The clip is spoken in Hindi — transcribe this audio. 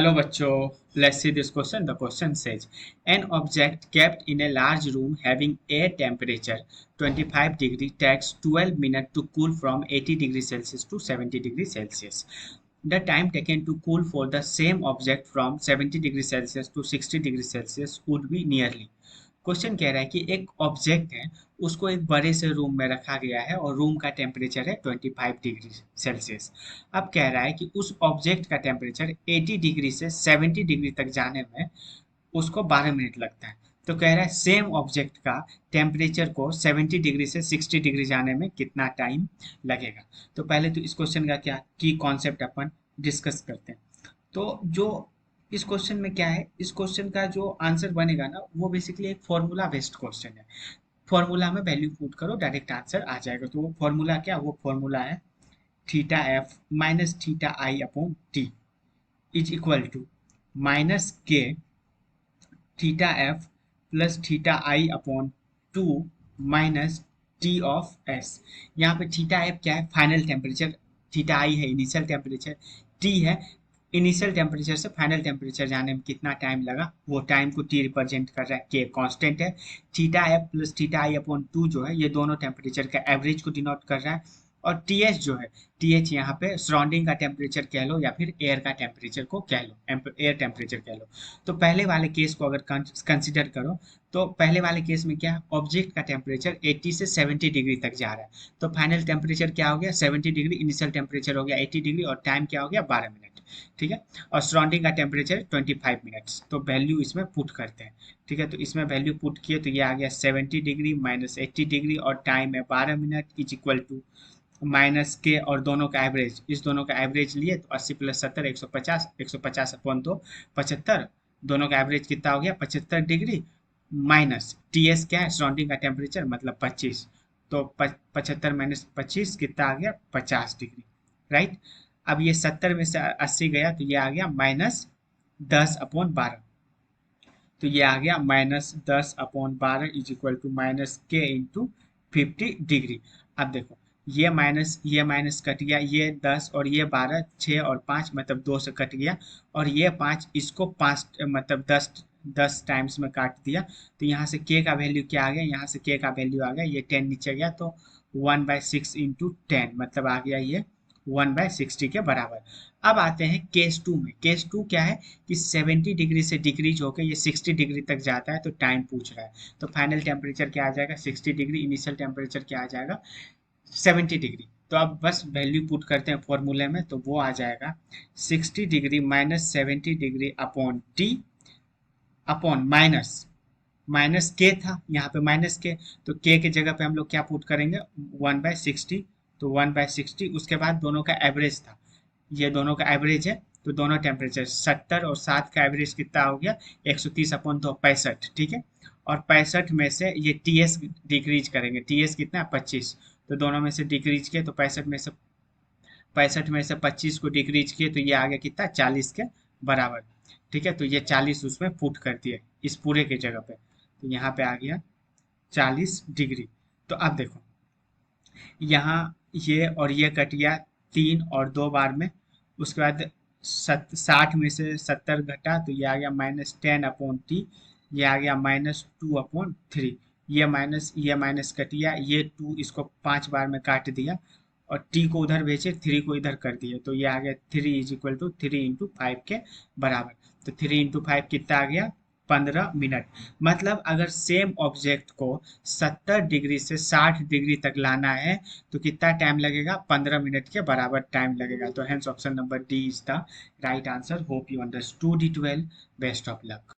Hello बच्चों, let's see this question. The question says, an object kept in a large room having air temperature 25 degree takes 12 minutes to cool from 80 degrees Celsius to 70 degrees Celsius. The time taken to cool for the same object from 70 degrees Celsius to 60 degrees Celsius would be nearly. Question कह रहा है कि एक ऑब्जेक्ट है, उसको एक बड़े से रूम में रखा गया है और रूम का टेम्परेचर है 25 डिग्री सेल्सियस। अब कह रहा है कि उस ऑब्जेक्ट का टेम्परेचर 80 डिग्री से 70 डिग्री तक जाने में उसको 12 मिनट लगता है। तो कह रहा है सेम ऑब्जेक्ट का टेम्परेचर को 70 डिग्री से 60 डिग्री जाने में कितना टाइम लगेगा। तो पहले तो इस क्वेश्चन का क्या की कॉन्सेप्ट अपन डिस्कस करते हैं। तो जो इस क्वेश्चन में क्या है, इस क्वेश्चन का जो आंसर बनेगा ना, वो बेसिकली एक फॉर्मूला बेस्ड क्वेश्चन है। फॉर्मूला में वैल्यू पुट करो, डायरेक्ट आंसर आ जाएगा। तो वो फॉर्मूला क्या, वो फॉर्मूला है theta F minus theta I upon T is equal to minus K theta F plus theta I upon 2 minus T of S. यहाँ पे थीटा एफ क्या है, फाइनल टेम्परेचर, थीटा आई है इनिशियल टेम्परेचर, टी है इनिशियल टेम्परेचर से फाइनल टेम्परेचर जाने में कितना टाइम लगा, वो टाइम को टी रिप्रेजेंट कर रहा है, के कांस्टेंट है। Theta F plus theta I upon 2 जो है, ये दोनों टेम्परेचर का एवरेज को डिनोट कर रहा है। और टी एच जो है, टी एच यहाँ पे सराउंडिंग का टेम्परेचर कह लो या फिर एयर का टेम्परेचर को कह लो, एयर टेम्परेचर कह लो। तो पहले वाले केस को अगर कंसिडर करो, तो पहले वाले केस में क्या, ऑब्जेक्ट का टेम्परेचर 80 से 70 डिग्री तक जा रहा है। तो फाइनल टेम्परेचर क्या हो गया 70 डिग्री, इनिशियल टेम्परेचर हो गया 80 डिग्री और टाइम क्या हो गया 12 मिनट। ठीक है, और सराउंडिंग का टेम्परेचर 25 मिनट्स। तो वैल्यू इसमें पुट करते हैं। ठीक है, तो इसमें वैल्यू पुट किए तो ये आ गया 70 डिग्री माइनस 80 डिग्री और टाइम है 12 minute is equal to minus k और दोनों का एवरेज, इस दोनों का एवरेज लिए तो 80 प्लस 70 150, 150 अपॉन 2 75, दोनों का एवरेज कितना हो गया 75 डिग्री माइनस टी एस क्या है सराउंडिंग का टेम्परेचर मतलब 25, तो 75 माइनस 25 कितना आ गया 50 डिग्री, राइट। अब ये 70 में से 80 गया तो ये आ गया माइनस 10 अपॉन 12, तो ये आ गया minus 10 upon 12 is equal to minus k into 50 degree. अब देखो ये माइनस कट गया, ये 10 और ये 12, 6 और 5 मतलब 2 से कट गया, और ये 5 इसको 5 मतलब 10 टाइम्स में काट दिया। तो यहाँ से के का वैल्यू क्या आ गया, यहाँ से के का वैल्यू आ गया, ये 10 नीचे गया तो 1/6 इंटू 10 मतलब आ गया ये 1/60 के बराबर। अब आते हैं केस 2 में। केस 2 क्या है कि 70 डिग्री से डिक्रीज होकर ये 60 डिग्री तक जाता है, तो टाइम पूछ रहा है। तो फाइनल टेम्परेचर क्या आ जाएगा 60 डिग्री, इनिशियल टेम्परेचर क्या आ जाएगा 70 डिग्री। तो अब बस वैल्यू पुट करते हैं फॉर्मूले में, तो वो आ जाएगा 60 degree minus 70 degree upon T upon minus के था यहाँ पे माइनस के, तो के जगह पे हम लोग क्या पुट करेंगे 1/60, तो 1/60 उसके बाद दोनों का एवरेज था, ये दोनों का एवरेज है, तो दोनों टेम्परेचर 70 और 7 का एवरेज कितना हो गया 130 अपॉन 2 65, ठीक है। और 65 में से ये टी एस डिक्रीज करेंगे, टी एस कितना है 25, तो दोनों में से डिक्रीज किए तो 65 में से 25 को डिक्रीज किए तो ये आ गया कितना 40 के बराबर। ठीक है, तो ये 40 उसमें पुट कर दिए इस पूरे के जगह पे, तो यहाँ पे आ गया 40 डिग्री। तो अब देखो यहाँ ये और ये कट गया 3 और 2 बार में, उसके बाद 60 में से 70 घटा तो ये आ गया -10 अपॉन टी, ये आ गया -2/3, ये माइनस कट गया, ये 2 इसको 5 बार में काट दिया और टी को उधर भेजे 3 को इधर कर दिए, तो ये आ गया 3 इज इक्वल टू 3 इंटू 5 के बराबर। तो 3 इंटू 5 कितना आ गया 15 मिनट। मतलब अगर सेम ऑब्जेक्ट को 70 डिग्री से 60 डिग्री तक लाना है तो कितना टाइम लगेगा 15 मिनट के बराबर टाइम लगेगा। तो hence option number D is the right answer. Hope you understood it well. Best of luck.